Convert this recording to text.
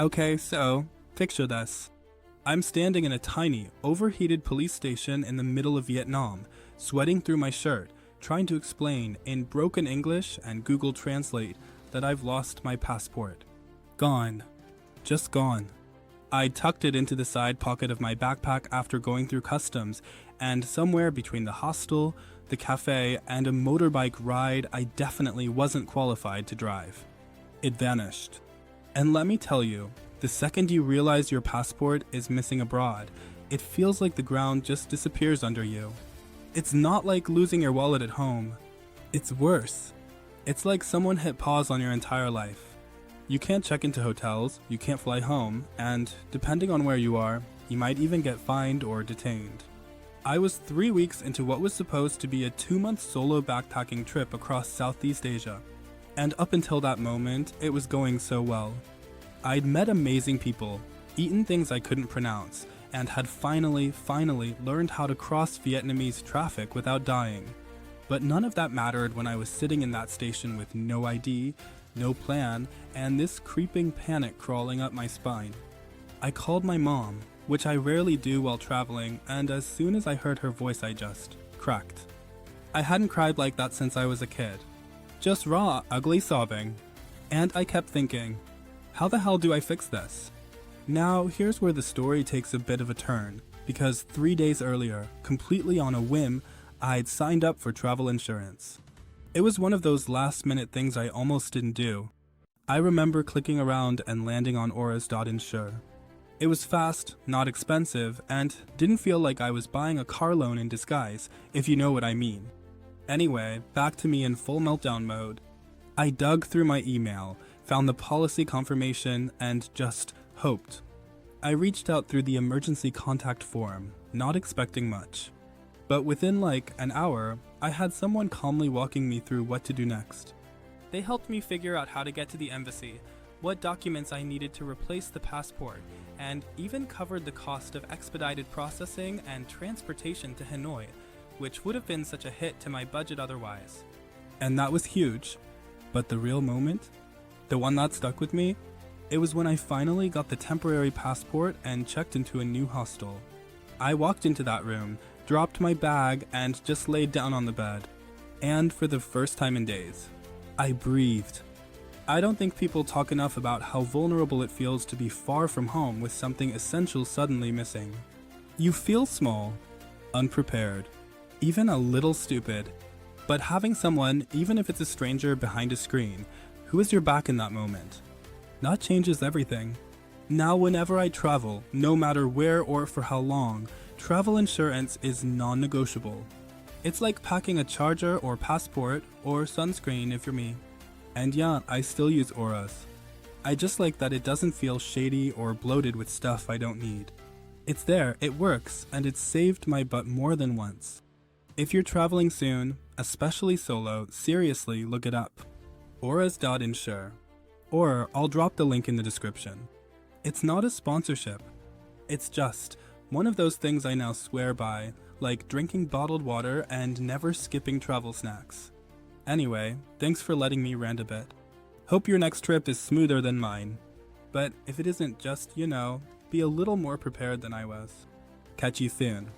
Okay, so, picture this. I'm standing in a tiny, overheated police station in the middle of Vietnam, sweating through my shirt, trying to explain in broken English and Google Translate that I've lost my passport. Gone. Just gone. I tucked it into the side pocket of my backpack after going through customs, and somewhere between the hostel, the cafe, and a motorbike ride I definitely wasn't qualified to drive. It vanished. And let me tell you, the second you realize your passport is missing abroad, it feels like the ground just disappears under you. It's not like losing your wallet at home. It's worse. It's like someone hit pause on your entire life. You can't check into hotels, you can't fly home, and depending on where you are, you might even get fined or detained. I was 3 weeks into what was supposed to be a 2-month solo backpacking trip across Southeast Asia. And up until that moment, it was going so well. I'd met amazing people, eaten things I couldn't pronounce, and had finally learned how to cross Vietnamese traffic without dying. But none of that mattered when I was sitting in that station with no ID, no plan, and this creeping panic crawling up my spine. I called my mom, which I rarely do while traveling, and as soon as I heard her voice I just cracked. I hadn't cried like that since I was a kid. Just raw, ugly sobbing. And I kept thinking, how the hell do I fix this? Now, here's where the story takes a bit of a turn, because 3 days earlier, completely on a whim, I'd signed up for travel insurance. It was one of those last-minute things I almost didn't do. I remember clicking around and landing on auras.insure. It was fast, not expensive, and didn't feel like I was buying a car loan in disguise, if you know what I mean. Anyway, back to me in full meltdown mode. I dug through my email, found the policy confirmation, and just hoped. I reached out through the emergency contact form, not expecting much. But within like an hour, I had someone calmly walking me through what to do next. They helped me figure out how to get to the embassy, what documents I needed to replace the passport, and even covered the cost of expedited processing and transportation to Hanoi, which would have been such a hit to my budget otherwise. And that was huge. But the real moment? The one that stuck with me? It was when I finally got the temporary passport and checked into a new hostel. I walked into that room, dropped my bag, and just laid down on the bed. And for the first time in days, I breathed. I don't think people talk enough about how vulnerable it feels to be far from home with something essential suddenly missing. You feel small, unprepared, even a little stupid. But having someone, even if it's a stranger behind a screen, who is your back in that moment, that changes everything. Now whenever I travel, no matter where or for how long, travel insurance is non-negotiable. It's like packing a charger or passport or sunscreen if you're me. And yeah, I still use auras. I just like that it doesn't feel shady or bloated with stuff I don't need. It's there, it works, and it's saved my butt more than once. If you're traveling soon, especially solo, seriously look it up. auras.insure. Or I'll drop the link in the description. It's not a sponsorship. It's just one of those things I now swear by, like drinking bottled water and never skipping travel snacks. Anyway, thanks for letting me rant a bit. Hope your next trip is smoother than mine. But if it isn't, just, be a little more prepared than I was. Catch you soon.